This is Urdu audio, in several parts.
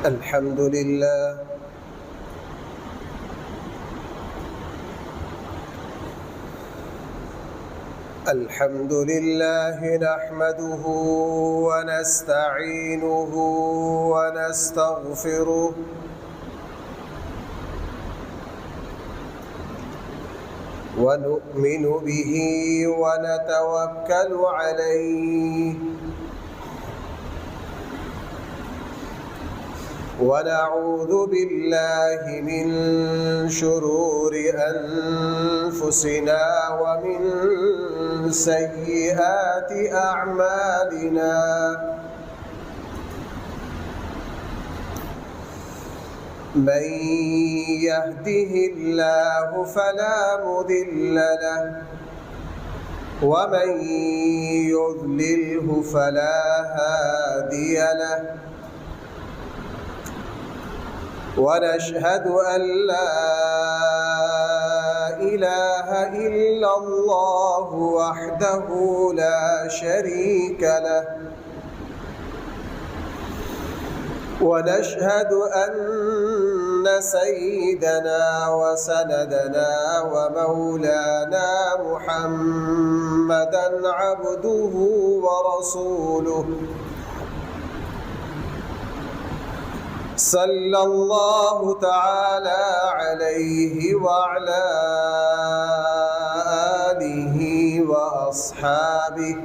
الحمد لله نحمده ونستعينه ونستغفره ونؤمن به ونتوكل عليه ونعوذ بالله من شرور أنفسنا ومن سيئات أعمالنا من يهده الله فلا مضل له ومن يضلله فلا هادي له ونشهد أن لا إله إلا الله وحده لا شريك له ونشهد أن سيدنا وسندنا ومولانا محمدًا عبده ورسوله صلى الله تعالى عليه وعلى آله وأصحابه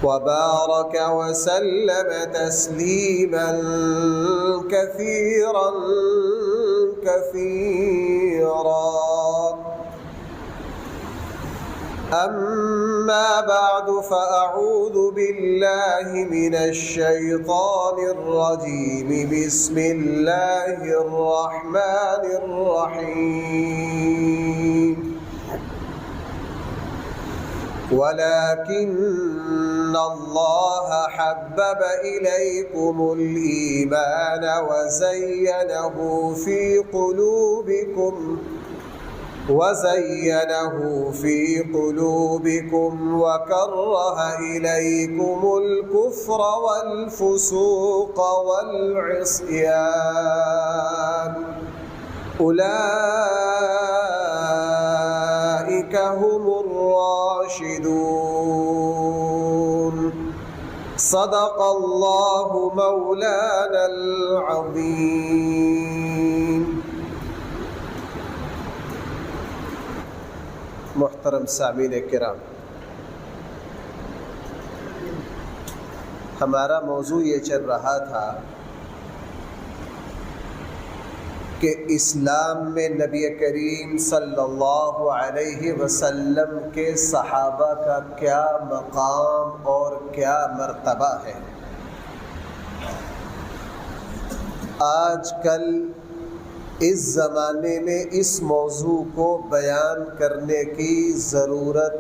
وبارك وسلم تسليما كثيرا أما بعد فأعوذ بالله من الشيطان الرجيم بسم الله الرحمن الرحيم ولكن الله حبب إليكم الإيمان وزينه في قلوبكم وكره إليكم الكفر والفسوق والعصيان أولئك هم الراشدون صدق الله مولانا العظيم. محترم سامعین کرام، ہمارا موضوع یہ چل رہا تھا کہ اسلام میں نبی کریم صلی اللہ علیہ وسلم کے صحابہ کا کیا مقام اور کیا مرتبہ ہے. آج کل اس زمانے میں اس موضوع کو بیان کرنے کی ضرورت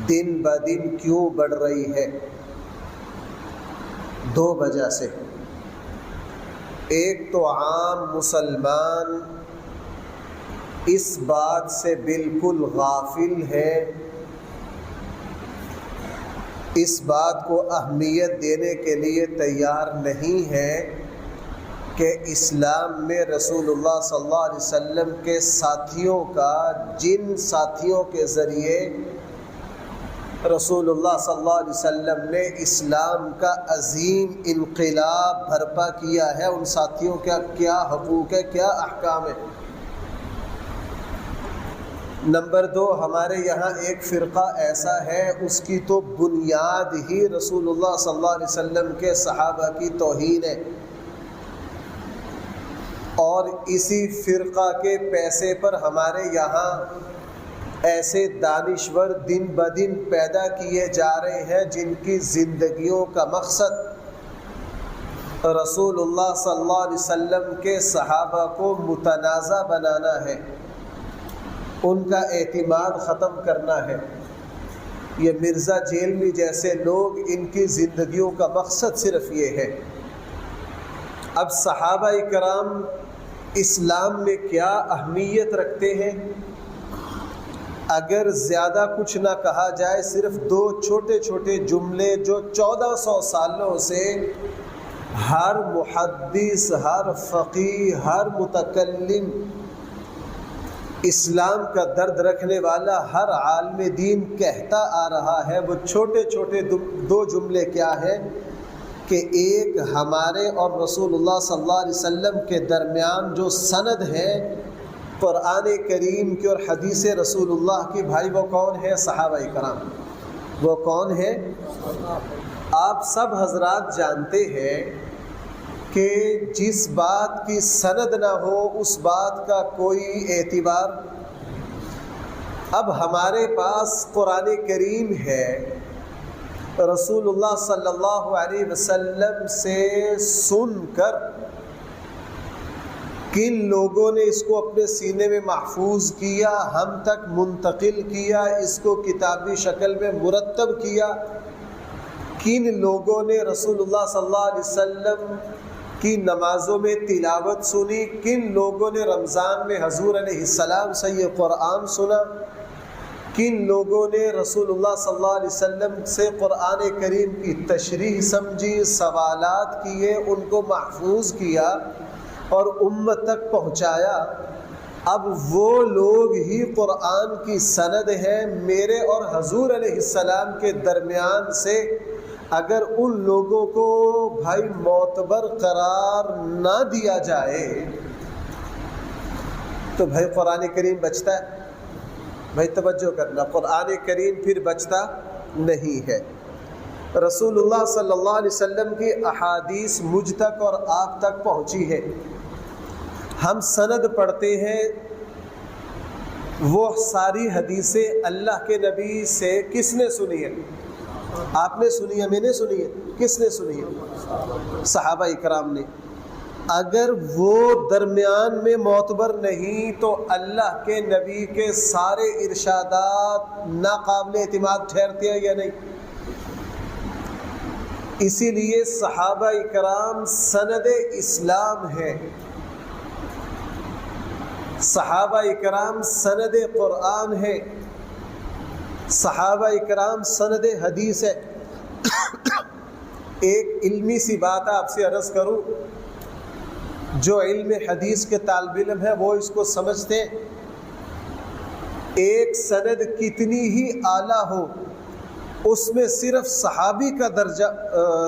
دن بدن کیوں بڑھ رہی ہے؟ دو وجہ سے. ایک تو عام مسلمان اس بات سے بالکل غافل ہے، اس بات کو اہمیت دینے کے لیے تیار نہیں ہے کہ اسلام میں رسول اللہ صلی اللہ علیہ وسلم کے ساتھیوں کا، جن ساتھیوں کے ذریعے رسول اللہ صلی اللہ علیہ وسلم نے اسلام کا عظیم انقلاب برپا کیا ہے، ان ساتھیوں کا کیا حقوق ہے، کیا احکام ہے. نمبر دو، ہمارے یہاں ایک فرقہ ایسا ہے اس کی تو بنیاد ہی رسول اللہ صلی اللہ علیہ وسلم کے صحابہ کی توہین ہے، اور اسی فرقہ کے پیسے پر ہمارے یہاں ایسے دانشور دن بدن پیدا کیے جا رہے ہیں جن کی زندگیوں کا مقصد رسول اللہ صلی اللہ علیہ وسلم کے صحابہ کو متنازع بنانا ہے، ان کا اعتماد ختم کرنا ہے. یہ مرزا جیلمی جیسے لوگ، ان کی زندگیوں کا مقصد صرف یہ ہے. اب صحابہ کرام اسلام میں کیا اہمیت رکھتے ہیں؟ اگر زیادہ کچھ نہ کہا جائے، صرف دو چھوٹے چھوٹے جملے جو 1400 سالوں سے ہر محدث، ہر فقیہ، ہر متکلم، اسلام کا درد رکھنے والا ہر عالم دین کہتا آ رہا ہے، وہ چھوٹے چھوٹے دو جملے کیا ہیں کہ ایک ہمارے اور رسول اللہ صلی اللہ علیہ وسلم کے درمیان جو سند ہے قرآن کریم کی اور حدیث رسول اللہ کی، بھائی وہ کون ہے؟ صحابہ کرام۔ وہ کون ہے؟ آپ سب حضرات جانتے ہیں کہ جس بات کی سند نہ ہو اس بات کا کوئی اعتبار۔ اب ہمارے پاس قرآن کریم ہے، رسول اللہ صلی اللہ علیہ وسلم سے سن کر کن لوگوں نے اس کو اپنے سینے میں محفوظ کیا، ہم تک منتقل کیا، اس کو کتابی شکل میں مرتب کیا، کن لوگوں نے رسول اللہ صلی اللہ علیہ وسلم کی نمازوں میں تلاوت سنی، کن لوگوں نے رمضان میں حضور علیہ السلام سے یہ قرآن سنا، کن لوگوں نے رسول اللہ صلی اللہ علیہ وسلم سے قرآن کریم کی تشریح سمجھی، سوالات کیے، ان کو محفوظ کیا اور امت تک پہنچایا۔ اب وہ لوگ ہی قرآن کی سند ہیں۔ میرے اور حضور علیہ السلام کے درمیان سے اگر ان لوگوں کو بھائی معتبر قرار نہ دیا جائے تو بھائی قرآن کریم بچتا ہے؟ بھائی توجہ کرنا، قرآن کریم پھر بچتا نہیں ہے۔ رسول اللہ صلی اللہ علیہ وسلم کی احادیث مجھ تک اور آپ تک پہنچی ہے، ہم سند پڑھتے ہیں، وہ ساری حدیثیں اللہ کے نبی سے کس نے سنی ہے؟ آپ نے سنی ہے، میں نے سنی ہے، کس نے سنی ہے؟ صحابہ اکرام نے۔ اگر وہ درمیان میں معتبر نہیں تو اللہ کے نبی کے سارے ارشادات ناقابل اعتماد ٹھہرتے ہیں یا نہیں؟ اسی لیے صحابہ اکرام سند اسلام ہے، صحابہ اکرام سند قرآن ہے، صحابہ اکرام سند حدیث ہے۔ ایک علمی سی بات آپ سے عرض کروں، جو علم حدیث کے طالب علم ہے وہ اس کو سمجھتے ہیں، ایک سند کتنی ہی اعلیٰ ہو اس میں صرف صحابی کا درجہ،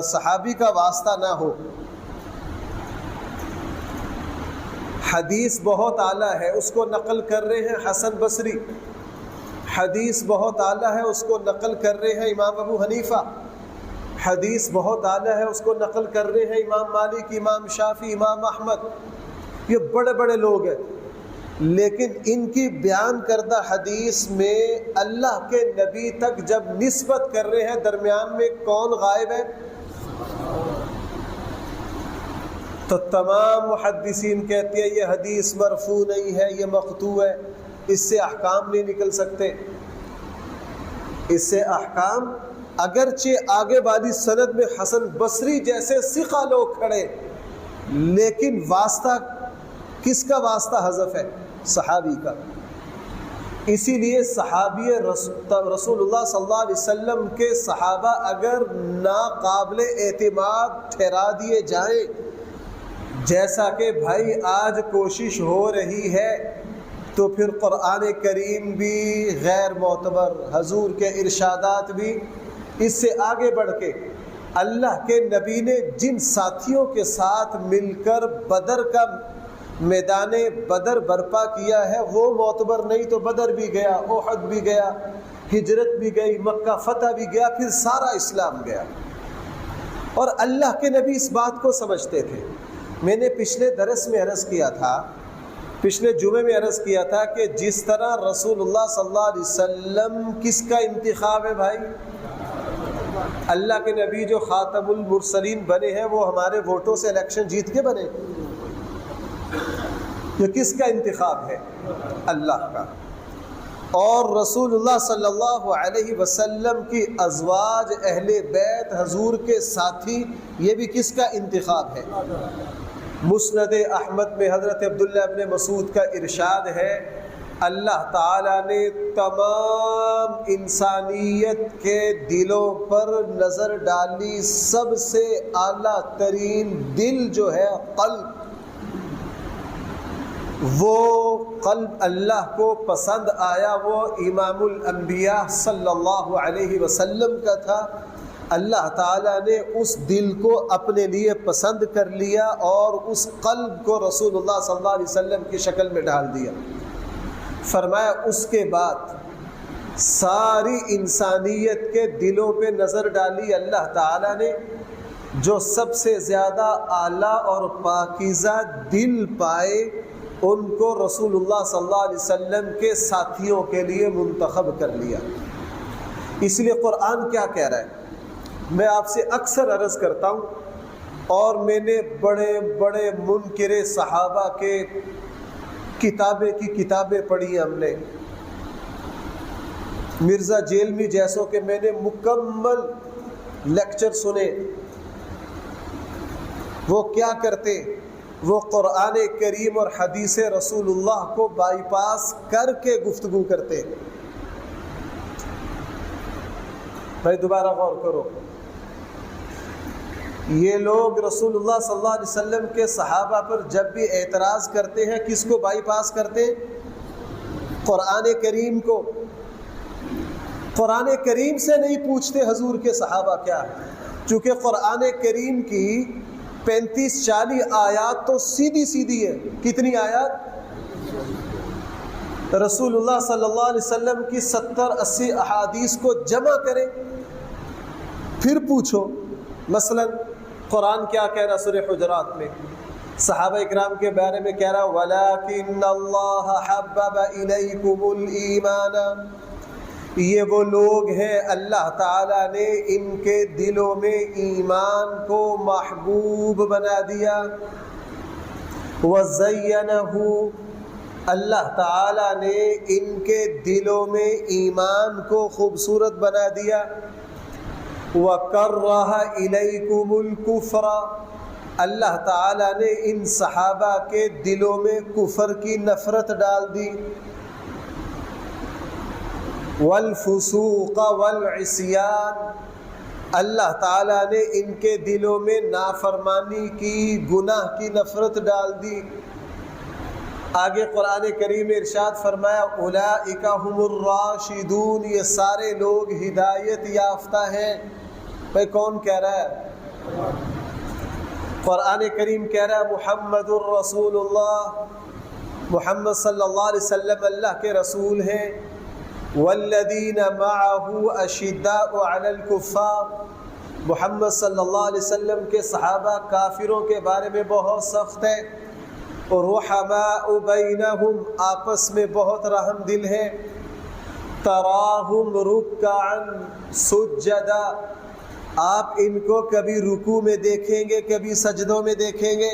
صحابی کا واسطہ نہ ہو۔ حدیث بہت اعلیٰ ہے، اس کو نقل کر رہے ہیں حسن بصری، حدیث بہت اعلیٰ ہے، اس کو نقل کر رہے ہیں امام ابو حنیفہ، حدیث بہت اعلیٰ ہے، اس کو نقل کر رہے ہیں امام مالک، امام شافعی، امام احمد، یہ بڑے بڑے لوگ ہیں، لیکن ان کی بیان کردہ حدیث میں اللہ کے نبی تک جب نسبت کر رہے ہیں درمیان میں کون غائب ہے؟ تو تمام محدثین کہتے ہیں یہ حدیث مرفوع نہیں ہے، یہ مقطوع ہے، اس سے احکام نہیں نکل سکتے، اس سے احکام، اگرچہ آگے والی سند میں حسن بصری جیسے ثقہ لوگ کھڑے، لیکن واسطہ کس کا واسطہ حذف ہے؟ صحابی کا۔ اسی لیے صحابی رسول اللہ صلی اللہ علیہ وسلم کے صحابہ اگر ناقابل اعتماد ٹھہرا دیے جائیں، جیسا کہ بھائی آج کوشش ہو رہی ہے، تو پھر قرآن کریم بھی غیر معتبر، حضور کے ارشادات بھی، اس سے آگے بڑھ کے اللہ کے نبی نے جن ساتھیوں کے ساتھ مل کر بدر کا میدان بدر برپا کیا ہے وہ معتبر نہیں تو بدر بھی گیا، احد بھی گیا، ہجرت بھی گئی، مکہ فتح بھی گیا، پھر سارا اسلام گیا، اور اللہ کے نبی اس بات کو سمجھتے تھے۔ میں نے پچھلے درس میں عرض کیا تھا، پچھلے جمعے میں عرض کیا تھا کہ جس طرح رسول اللہ صلی اللہ علیہ وسلم کس کا انتخاب ہے بھائی؟ اللہ کے نبی جو خاتم المرسلین بنے ہیں وہ ہمارے ووٹوں سے الیکشن جیت کے بنے، یہ کس کا انتخاب ہے؟ اللہ کا۔ اور رسول اللہ صلی اللہ علیہ وسلم کی ازواج، اہل بیت، حضور کے ساتھی، یہ بھی کس کا انتخاب ہے؟ مسند احمد میں حضرت عبداللہ ابن مسعود کا ارشاد ہے اللہ تعالیٰ نے تمام انسانیت کے دلوں پر نظر ڈالی. سب سے اعلیٰ ترین دل جو ہے قلب، وہ قلب اللہ کو پسند آیا، وہ امام الانبیاء صلی اللہ علیہ وسلم کا تھا. اللہ تعالیٰ نے اس دل کو اپنے لیے پسند کر لیا اور اس قلب کو رسول اللہ صلی اللہ علیہ وسلم کی شکل میں ڈال دیا. فرمایا اس کے بعد ساری انسانیت کے دلوں پہ نظر ڈالی اللہ تعالیٰ نے. جو سب سے زیادہ اعلیٰ اور پاکیزہ دل پائے ان کو رسول اللہ صلی اللہ علیہ وسلم کے ساتھیوں کے لیے منتخب کر لیا. اس لیے قرآن کیا کہہ رہا ہے؟ میں آپ سے اکثر عرض کرتا ہوں، اور میں نے بڑے بڑے منکر صحابہ کے کتابیں پڑھی ہم نے. مرزا جیلمی جیسوں کے میں نے مکمل لیکچر سنے. وہ کیا کرتے؟ وہ قرآن کریم اور حدیث رسول اللہ کو بائی پاس کر کے گفتگو کرتے. بھائی دوبارہ غور کرو، یہ لوگ رسول اللہ صلی اللہ علیہ وسلم کے صحابہ پر جب بھی اعتراض کرتے ہیں کس کو بائی پاس کرتے ہیں؟ قرآن کریم کو. قرآن کریم سے نہیں پوچھتے حضور کے صحابہ کیا ہے، چونکہ قرآن کریم کی 35-40 آیات تو سیدھی سیدھی ہے. کتنی آیات؟ رسول اللہ صلی اللہ علیہ وسلم کی 70-80 احادیث کو جمع کریں پھر پوچھو. مثلا قرآن کیا کہہ رہا سورہ حجرات میں؟ صحابہ اکرام کے بارے میں کہہ رہا وَلَكِنَّ اللَّهَ حَبَّبَ إِلَيْكُمُ الْإِيمَانَ. یہ وہ لوگ ہیں اللہ تعالیٰ نے ان کے دلوں میں ایمان کو محبوب بنا دیا. وَزَيَّنَهُ، اللہ تعالیٰ نے ان کے دلوں میں ایمان کو خوبصورت بنا دیا. وَكَرَّهَ إِلَيْكُمُ الْكُفْرَ، اللہ تعالیٰ نے ان صحابہ کے دلوں میں کفر کی نفرت ڈال دی. وَالْفُسُوقَ وَالْعِصْيَانَ، اللہ تعالیٰ نے ان کے دلوں میں نافرمانی کی، گناہ کی نفرت ڈال دی. آگے قرآن کریم نے ارشاد فرمایا اولئک هم الراشدون، یہ سارے لوگ ہدایت یافتہ ہیں. بھائی کون کہہ رہا ہے؟ قرآن کریم کہہ رہا ہے محمد الرسول اللہ، محمد صلی اللہ علیہ وسلم اللہ کے رسول ہیں. والذین معه اشداء علی الکفار، محمد صلی اللہ علیہ وسلم کے صحابہ کافروں کے بارے میں بہت سخت ہیں. رحماء بینہم، آپس میں بہت رحم دل ہے. تراہم رکعا سجدا، آپ ان کو کبھی رکوع میں دیکھیں گے کبھی سجدوں میں دیکھیں گے.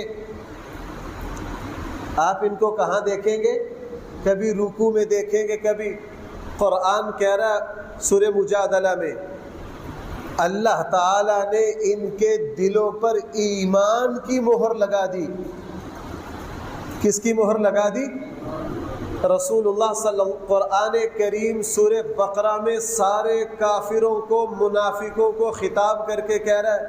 آپ ان کو کہاں دیکھیں گے؟ کبھی رکوع میں دیکھیں گے کبھی. قرآن کہہ رہا سورہ مجادلہ میں اللہ تعالیٰ نے ان کے دلوں پر ایمان کی مہر لگا دی. کس کی مہر لگا دی؟ رسول اللہ صلی اللہ علیہ وسلم. قرآن کریم سورہ بقرہ میں سارے کافروں کو، منافقوں کو خطاب کر کے کہہ رہا ہے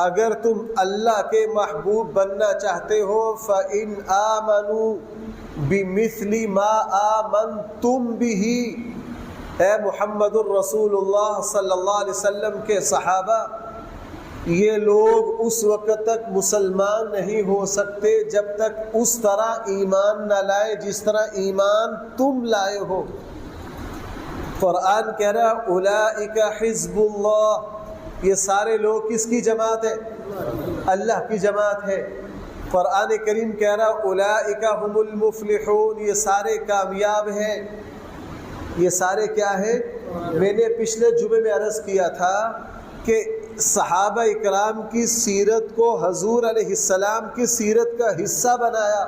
اگر تم اللہ کے محبوب بننا چاہتے ہو فَإِنْ آمَنُوا بِمِثْلِ مَا آمَنْتُمْ بِهِ، اے محمد الرسول اللہ صلی اللہ علیہ وسلم کے صحابہ، یہ لوگ اس وقت تک مسلمان نہیں ہو سکتے جب تک اس طرح ایمان نہ لائے جس طرح ایمان تم لائے ہو. قرآن کہہ رہا اولئک حزب اللہ، یہ سارے لوگ کس کی جماعت ہے؟ اللہ کی جماعت ہے. قرآن کریم کہہ رہا اولئک هم المفلحون، یہ سارے کامیاب ہیں. یہ سارے کیا ہیں؟ میں نے پچھلے جمعے میں عرض کیا تھا کہ صحابہ اکرام کی سیرت کو حضور علیہ السلام کی سیرت کا حصہ بنایا.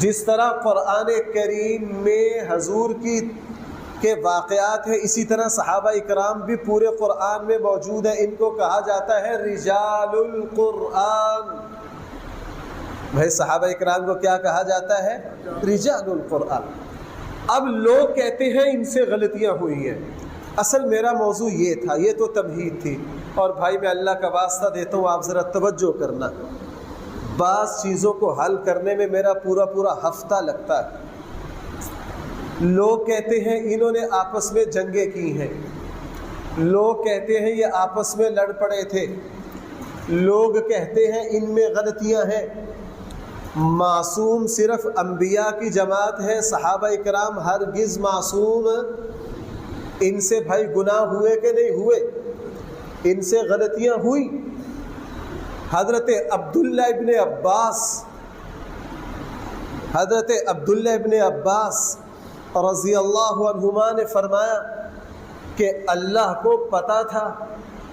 جس طرح قرآن کریم میں حضور کے واقعات ہیں اسی طرح صحابہ اکرام بھی پورے قرآن میں موجود ہیں. ان کو کہا جاتا ہے رجال القرآن. بھائی صحابہ اکرام کو کیا کہا جاتا ہے؟ رجال القرآن۔ اب لوگ کہتے ہیں ان سے غلطیاں ہوئی ہیں۔ اصل میرا موضوع یہ تھا، یہ تو تمہید تھی، اور بھائی میں اللہ کا واسطہ دیتا ہوں آپ ذرا توجہ کرنا۔ بعض چیزوں کو حل کرنے میں میرا پورا ہفتہ لگتا ہے۔ لوگ کہتے ہیں انہوں نے آپس میں جنگیں کی ہیں، لوگ کہتے ہیں یہ آپس میں لڑ پڑے تھے، لوگ کہتے ہیں ان میں غلطیاں ہیں۔ معصوم صرف انبیاء کی جماعت ہے، صحابہ اکرام ہرگز معصوم۔ ان سے بھائی گناہ ہوئے کہ نہیں ہوئے؟ ان سے غلطیاں ہوئی۔ حضرت عبداللہ ابن عباس رضی اللہ عنہما نے فرمایا کہ اللہ کو پتا تھا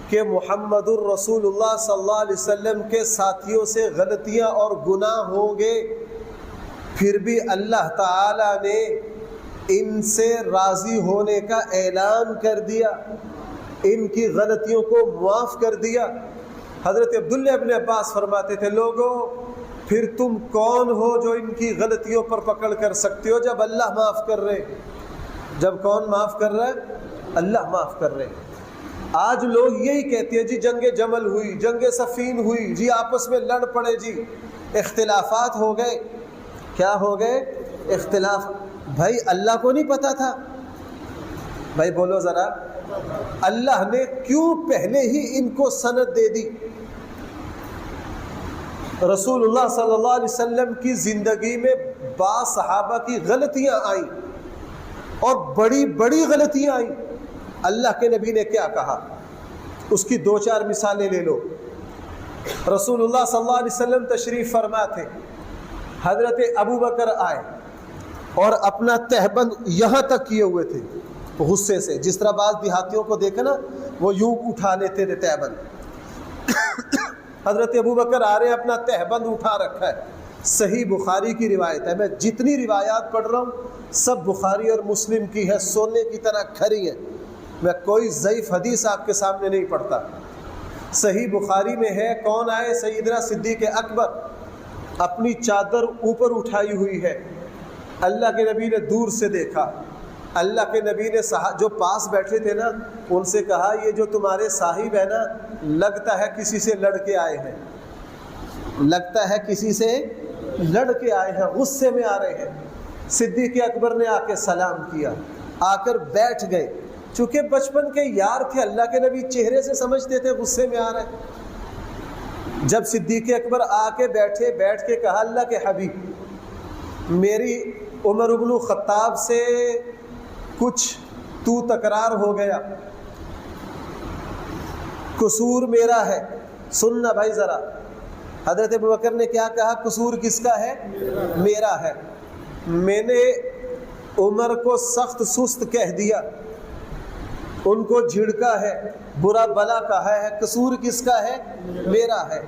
کہ محمد الرسول اللہ صلی اللہ علیہ وسلم کے ساتھیوں سے غلطیاں اور گناہ ہوں گے، پھر بھی اللہ تعالی نے ان سے راضی ہونے کا اعلان کر دیا، ان کی غلطیوں کو معاف کر دیا۔ حضرت عبداللہ ابن عباس فرماتے تھے لوگوں پھر تم کون ہو جو ان کی غلطیوں پر پکڑ کر سکتے ہو جب اللہ معاف کر رہے؟ جب کون معاف کر رہا ہے؟ اللہ معاف کر رہے۔ آج لوگ یہی کہتے ہیں جی جنگ جمل ہوئی، جنگ صفین ہوئی، جی آپس میں لڑ پڑے، جی اختلافات ہو گئے۔ کیا ہو گئے؟ اختلاف۔ بھائی اللہ کو نہیں پتا تھا؟ بھائی بولو ذرا، اللہ نے کیوں پہلے ہی ان کو سند دے دی؟ رسول اللہ صلی اللہ علیہ وسلم کی زندگی میں بعض صحابہ کی غلطیاں آئیں اور بڑی بڑی غلطیاں آئیں۔ اللہ کے نبی نے کیا کہا؟ اس کی 2-4 مثالیں لے لو۔ رسول اللہ صلی اللہ علیہ وسلم تشریف فرما تھے، حضرت ابو بکر آئے اور اپنا تہبند یہاں تک کیے ہوئے تھے غصے سے، جس طرح بعض دیہاتیوں کو دیکھا نا وہ یوں اٹھا لیتے تھے تہبند۔ حضرت ابو بکر آ رہے ہیں، اپنا تہبند اٹھا رکھا ہے۔ صحیح بخاری کی روایت ہے، میں جتنی روایات پڑھ رہا ہوں سب بخاری اور مسلم کی ہے، سونے کی طرح کھری ہے، میں کوئی ضعیف حدیث آپ کے سامنے نہیں پڑھتا۔ صحیح بخاری میں ہے، کون آئے؟ سیدنا صدیق اکبر، اپنی چادر اوپر اٹھائی ہوئی ہے۔ اللہ کے نبی نے دور سے دیکھا، اللہ کے نبی نے جو پاس بیٹھے تھے نا ان سے کہا یہ جو تمہارے صاحب ہے نا لگتا ہے کسی سے لڑ کے آئے ہیں، لگتا ہے کسی سے لڑ کے آئے ہیں، غصے میں آ رہے ہیں۔ صدیق اکبر نے آ کے سلام کیا، آ کر بیٹھ گئے۔ چونکہ بچپن کے یار تھے، اللہ کے نبی چہرے سے سمجھتے تھے غصے میں آ رہے ہیں۔ جب صدیق اکبر آ کے بیٹھے، بیٹھ کے کہا اللہ کے حبیب میری عمر بن الخطاب سے کچھ تو تکرار ہو گیا، قصور میرا ہے۔ سننا بھائی ذرا، حضرت ابو بکر نے کیا کہا؟ قصور کس کا ہے؟ میرا ہے۔ میں نے عمر کو سخت سست کہہ دیا، ان کو جھڑکا ہے، برا بلا کہا ہے، قصور کس کا ہے؟ میرا ہے۔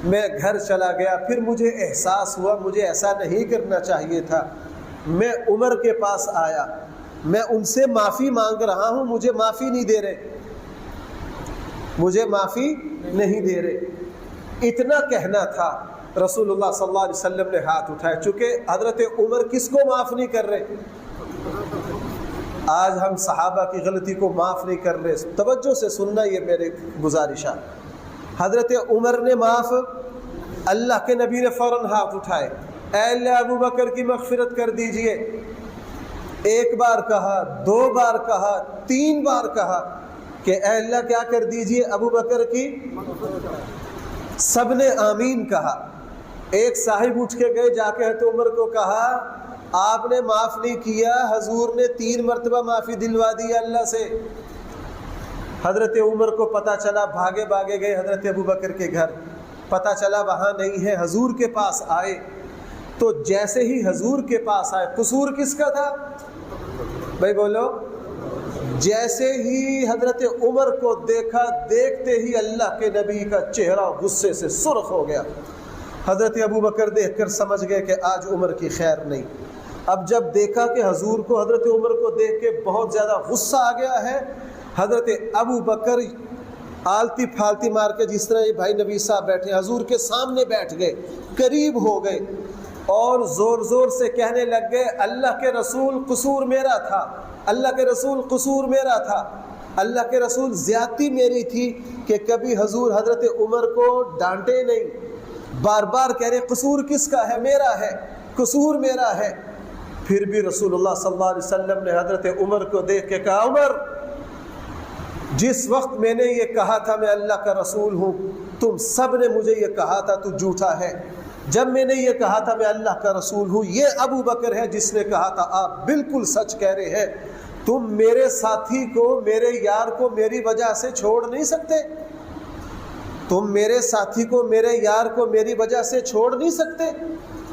میں گھر چلا گیا، پھر مجھے احساس ہوا مجھے ایسا نہیں کرنا چاہیے تھا۔ میں عمر کے پاس آیا، میں ان سے معافی مانگ رہا ہوں، مجھے معافی نہیں دے رہے، مجھے معافی نہیں دے رہے۔ اتنا کہنا تھا، رسول اللہ صلی اللہ علیہ وسلم نے ہاتھ اٹھائے۔ چونکہ حضرت عمر کس کو معاف نہیں کر رہے؟ آج ہم صحابہ کی غلطی کو معاف نہیں کر رہے۔ توجہ سے سننا، یہ میرے گزارشہ۔ حضرت عمر نے معاف، اللہ کے نبی نے فوراً ہاتھ اٹھائے، اے اللہ ابو بکر کی مغفرت کر دیجئے۔ 1 بار کہا، 2 بار کہا، 3 بار کہا کہ اے اللہ کیا کر دیجئے؟ ابو بکر کی۔ سب نے آمین کہا۔ ایک صاحب اٹھ کے گئے، جا کے حضرت عمر کو کہا آپ نے معاف نہیں کیا، حضور نے 3 مرتبہ معافی دلوا دی اللہ سے۔ حضرت عمر کو پتہ چلا، بھاگے بھاگے گئے حضرت ابو بکر کے گھر، پتہ چلا وہاں نہیں ہے، حضور کے پاس آئے۔ تو جیسے ہی حضور کے پاس آئے، قصور کس کا تھا بھائی بولو؟ جیسے ہی حضرت عمر کو دیکھا، دیکھتے ہی اللہ کے نبی کا چہرہ غصے سے سرخ ہو گیا۔ حضرت ابو بکر دیکھ کر سمجھ گئے کہ آج عمر کی خیر نہیں۔ اب جب دیکھا کہ حضور کو، حضرت عمر کو دیکھ کے بہت زیادہ غصہ آ گیا ہے، حضرت ابو بکر آلتی پھالتی مار کے جس طرح یہ بھائی نبی صاحب بیٹھے حضور کے سامنے بیٹھ گئے، قریب ہو گئے اور زور زور سے کہنے لگ گئے اللہ کے رسول قصور میرا تھا، اللہ کے رسول قصور میرا تھا، اللہ کے رسول زیادتی میری تھی کہ کبھی حضور حضرت عمر کو ڈانٹے نہیں، بار بار کہہ رہے قصور کس کا ہے؟ میرا ہے، قصور میرا ہے۔ پھر بھی رسول اللہ صلی اللہ علیہ وسلم نے حضرت عمر کو دیکھ کے کہا عمر جس وقت میں نے یہ کہا تھا میں اللہ کا رسول ہوں تم سب نے مجھے یہ کہا تھا تو جھوٹا ہے، جب میں نے یہ کہا تھا میں اللہ کا رسول ہوں یہ ابو بکر ہے جس نے کہا تھا آپ بالکل سچ کہہ رہے ہیں، تم میرے ساتھی کو میرے یار کو میری وجہ سے چھوڑ نہیں سکتے، تم میرے ساتھی کو میرے یار کو میری وجہ سے چھوڑ نہیں سکتے۔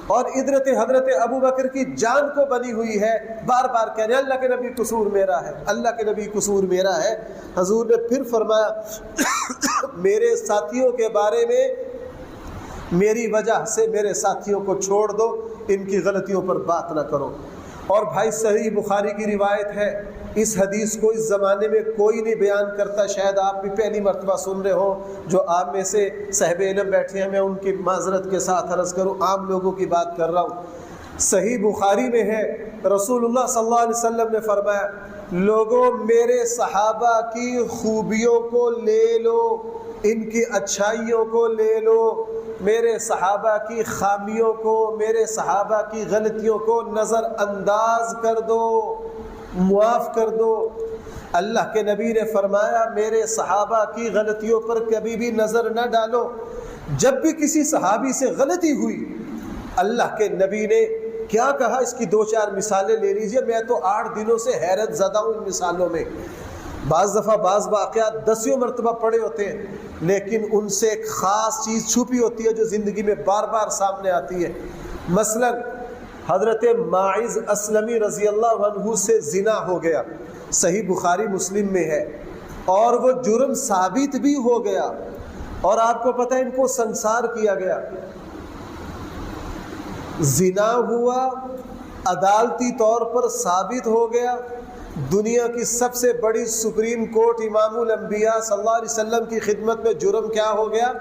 اور ادرت حضرت ابو بکر کی جان کو بنی ہوئی ہے، بار بار کہہ رہے ہیں اللہ کے نبی قصور میرا ہے، اللہ کے نبی قصور میرا ہے۔ حضور نے پھر فرمایا میرے ساتھیوں کے بارے میں میری وجہ سے میرے ساتھیوں کو چھوڑ دو، ان کی غلطیوں پر بات نہ کرو۔ اور بھائی صحیح بخاری کی روایت ہے، اس حدیث کو اس زمانے میں کوئی نہیں بیان کرتا، شاید آپ بھی پہلی مرتبہ سن رہے ہوں، جو آپ میں سے صاحب علم بیٹھے ہیں میں ان کی معذرت کے ساتھ عرض کروں، عام لوگوں کی بات کر رہا ہوں۔ صحیح بخاری میں ہے رسول اللہ صلی اللہ علیہ وسلم نے فرمایا لوگوں میرے صحابہ کی خوبیوں کو لے لو، ان کی اچھائیوں کو لے لو، میرے صحابہ کی خامیوں کو میرے صحابہ کی غلطیوں کو نظر انداز کر دو، معاف کر دو۔ اللہ کے نبی نے فرمایا میرے صحابہ کی غلطیوں پر کبھی بھی نظر نہ ڈالو۔ جب بھی کسی صحابی سے غلطی ہوئی اللہ کے نبی نے کیا کہا، اس کی دو چار مثالیں لے لیجئے، میں تو 8 دنوں سے حیرت زدہ ہوں ان مثالوں میں۔ بعض دفعہ بعض واقعات 10 مرتبہ پڑے ہوتے ہیں لیکن ان سے ایک خاص چیز چھپی ہوتی ہے جو زندگی میں بار بار سامنے آتی ہے۔ مثلا حضرت ماعز اسلمی رضی اللہ عنہ سے زنا ہو گیا، صحیح بخاری مسلم میں ہے، اور وہ جرم ثابت بھی ہو گیا، اور آپ کو پتہ ہے ان کو سنسار کیا گیا۔ زنا ہوا، عدالتی طور پر ثابت ہو گیا، دنیا کی سب سے بڑی سپریم کورٹ امام الانبیاء صلی اللہ علیہ وسلم کی خدمت میں جرم کیا ہو گیا،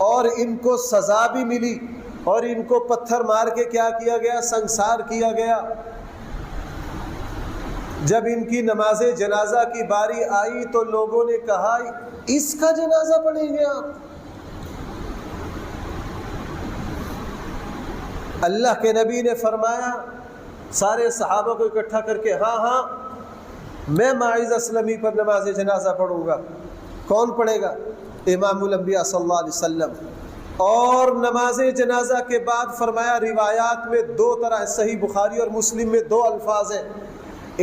اور ان کو سزا بھی ملی، اور ان کو پتھر مار کے کیا کیا گیا، سنسار کیا گیا۔ جب ان کی نماز جنازہ کی باری آئی تو لوگوں نے کہا اس کا جنازہ پڑھیں گے آپ؟ اللہ کے نبی نے فرمایا سارے صحابہ کو اکٹھا کر کے ہاں ہاں میں ماعز اسلمی پر نماز جنازہ پڑھوں گا۔ کون پڑھے گا؟ امام الانبیاء صلی اللہ علیہ وسلم۔ اور نماز جنازہ کے بعد فرمایا روایات میں 2 طرح، صحیح بخاری اور مسلم میں 2 الفاظ ہیں،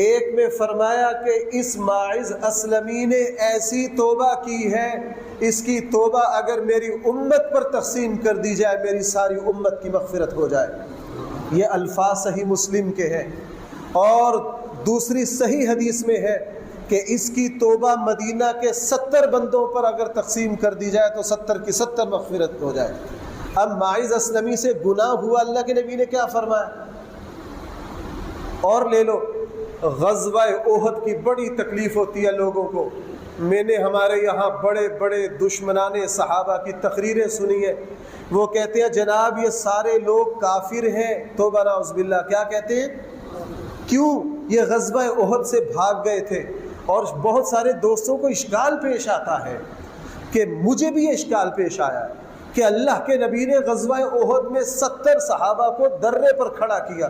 ایک میں فرمایا کہ اس ماعز اسلمی نے ایسی توبہ کی ہے اس کی توبہ اگر میری امت پر تقسیم کر دی جائے میری ساری امت کی مغفرت ہو جائے، یہ الفاظ صحیح مسلم کے ہیں۔ اور دوسری صحیح حدیث میں ہے کہ اس کی توبہ مدینہ کے 70 بندوں پر اگر تقسیم کر دی جائے تو 70 کی 70 مغفرت ہو جائے۔ اب ماعز اسلمی سے گناہ ہوا، اللہ کے نبی نے کیا فرمایا؟ اور لے لو غزوہ احد کی بڑی تکلیف ہوتی ہے لوگوں کو، میں نے ہمارے یہاں بڑے بڑے دشمنان صحابہ کی تقریریں سنی ہیں، وہ کہتے ہیں جناب یہ سارے لوگ کافر ہیں، توبہ نعوذ باللہ۔ کیا کہتے ہیں؟ کیوں؟ یہ غزوہ احد سے بھاگ گئے تھے۔ اور بہت سارے دوستوں کو اشکال پیش آتا ہے کہ مجھے بھی یہ اشکال پیش آیا کہ اللہ کے نبی نے غزوہ احد میں 70 صحابہ کو درے پر کھڑا کیا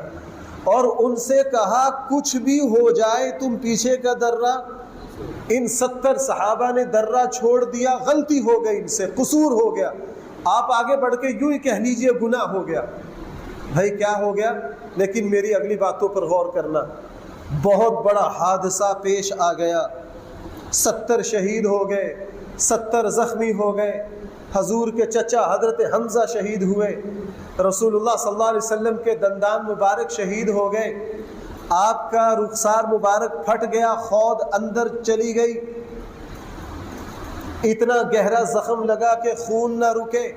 اور ان سے کہا کچھ بھی ہو جائے تم پیچھے کا درہ، ان 70 صحابہ نے درہ چھوڑ دیا، غلطی ہو گئی، ان سے قصور ہو گیا، آپ آگے بڑھ کے یوں ہی کہہ لیجئے گناہ ہو گیا۔ بھائی کیا ہو گیا؟ لیکن میری اگلی باتوں پر غور کرنا، بہت بڑا حادثہ پیش آ گیا، 70 شہید ہو گئے، 70 زخمی ہو گئے، حضور کے چچا حضرت حمزہ شہید ہوئے، رسول اللہ صلی اللہ علیہ وسلم کے دندان مبارک شہید ہو گئے، آپ کا رخسار مبارک پھٹ گیا، خود اندر چلی گئی، اتنا گہرا زخم لگا کہ خون نہ رکے،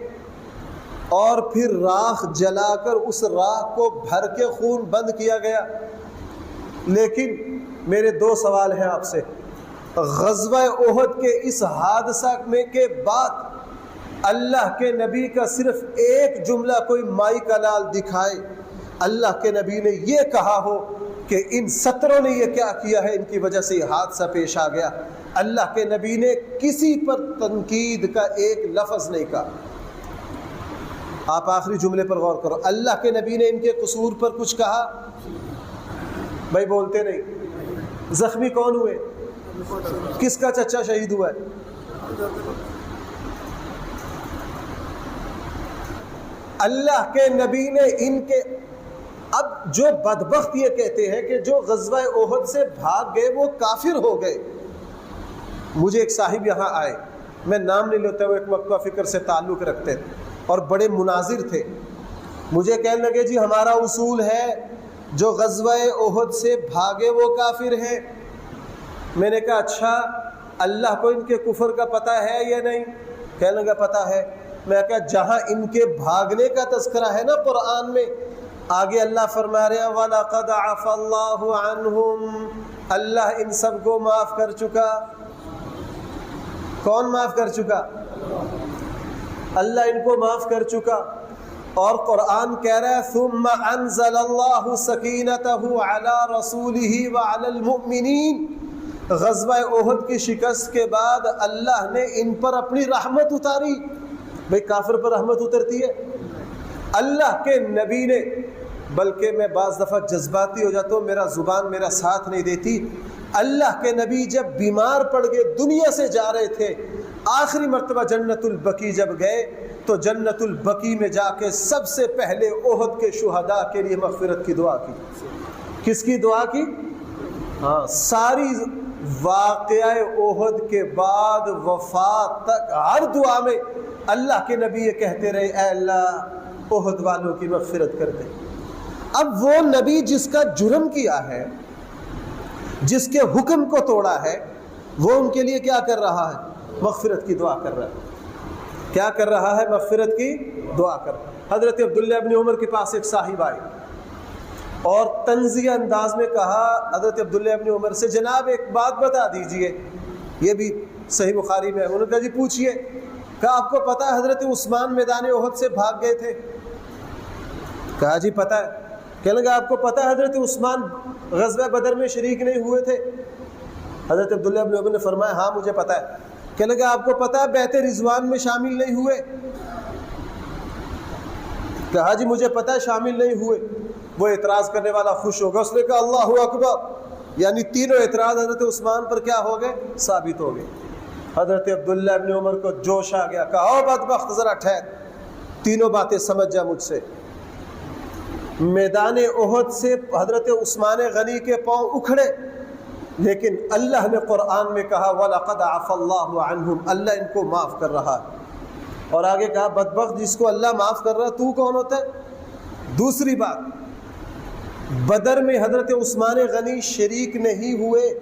اور پھر راکھ جلا کر اس راکھ کو بھر کے خون بند کیا گیا۔ لیکن میرے 2 سوال ہیں آپ سے، غزوہ احد کے اس حادثہ میں کے بعد اللہ کے نبی کا صرف ایک جملہ کوئی مائی کا لال دکھائے، اللہ کے نبی نے یہ کہا ہو کہ ان 17 نے یہ کیا کیا ہے، ان کی وجہ سے یہ حادثہ پیش آ گیا، اللہ کے نبی نے کسی پر تنقید کا ایک لفظ نہیں کہا۔ آپ آخری جملے پر غور کرو، اللہ کے نبی نے ان کے قصور پر کچھ کہا؟ بھائی بولتے نہیں۔ زخمی کون ہوئے؟ کس کا چچا شہید ہوا ہے؟ اللہ کے نبی نے ان کے، اب جو بدبخت یہ کہتے ہیں کہ جو غزوہ احد سے بھاگ گئے وہ کافر ہو گئے۔ مجھے ایک صاحب یہاں آئے، میں نام نہیں لیتا، وہ ایک وقفہ فکر سے تعلق رکھتے تھے اور بڑے مناظر تھے۔ مجھے کہنے لگے جی ہمارا اصول ہے جو غزوہ احد سے بھاگے وہ کافر ہیں۔ میں نے کہا اچھا اللہ کو ان کے کفر کا پتہ ہے یا نہیں؟ کہنے لگا پتہ ہے۔ میں کہا جہاں ان کے بھاگنے کا تذکرہ ہے نا قرآن میں، آگے اللہ فرما رہے ہیں وَلَقَدْ عَفَا اللَّهُ عَنْهُمْ، اللہ ان سب کو معاف کر چکا۔ کون معاف کر چکا؟ اللہ ان کو معاف کر چکا۔ اور قرآن کہہ رہا ہے ثُمَّ أَنزَلَ اللَّهُ سَكِينَتَهُ عَلَى رَسُولِهِ وَعَلَى الْمُؤْمِنِينَ، غزوہ احد کی شکست کے بعد اللہ نے ان پر اپنی رحمت اتاری۔ بھئی کافر پر رحمت اترتی ہے؟ اللہ کے نبی نے، بلکہ میں بعض دفعہ جذباتی ہو جاتا ہوں، میرا زبان میرا ساتھ نہیں دیتی، اللہ کے نبی جب بیمار پڑ گئے دنیا سے جا رہے تھے، آخری مرتبہ جنت البقیع جب گئے تو جنت البقیع میں جا کے سب سے پہلے احد کے شہداء کے لیے مغفرت کی دعا کی۔ کس کی دعا کی؟ ہاں، ساری واقعہ احد کے بعد وفات تک ہر دعا میں اللہ کے نبی یہ کہتے رہے اے اللہ احد والوں کی مغفرت کر دے۔ اب وہ نبی جس کا جرم کیا ہے، جس کے حکم کو توڑا ہے، وہ ان کے لیے کیا کر رہا ہے؟ مغفرت کی دعا کر رہا ہے۔ کیا کر رہا ہے؟ مغفرت کی دعا کر رہا ہے۔ حضرت عبداللہ ابن عمر کے پاس ایک صاحب آئے اور طنزیہ انداز میں کہا حضرت عبداللہ ابن عمر سے جناب ایک بات بتا دیجئے، یہ بھی صحیح بخاری میں ہے۔ انہوں نے کہا جی پوچھئے۔ کہا آپ کو پتا ہے حضرت عثمان میدان احد سے بھاگ گئے تھے؟ کہا جی پتا ہے۔ کہنے لگا آپ کو پتا ہے حضرت عثمان غزوہ بدر میں شریک نہیں ہوئے تھے؟ حضرت عبداللہ ابن عمر نے فرمایا ہاں مجھے پتا ہے۔ کہنے لگا آپ کو پتا ہے بیعت رضوان میں شامل نہیں ہوئے؟ کہا جی مجھے پتا ہے شامل نہیں ہوئے۔ وہ اعتراض کرنے والا خوش ہوگا، اس نے کہا اللہ اکبر، یعنی تینوں اعتراض حضرت عثمان پر کیا ہو گئے؟ ثابت ہو گئے۔ حضرت عبداللہ ابن عمر کو جوش آ گیا، کہا او بدبخت ذرا ٹھہر، تینوں باتیں سمجھ جا مجھ سے۔ میدان احد سے حضرت عثمان غنی کے پاؤں اکھڑے، لیکن اللہ نے قرآن میں کہا وَلَقَدْ عَفَا اللَّهُ عَنْهُمْ، اللہ ان کو معاف کر رہا ہے۔ اور آگے کہا بدبخت جس کو اللہ معاف کر رہا ہے تو کون ہوتا ہے؟ دوسری بات، بدر میں حضرت عثمان غنی شریک نہیں ہوئے،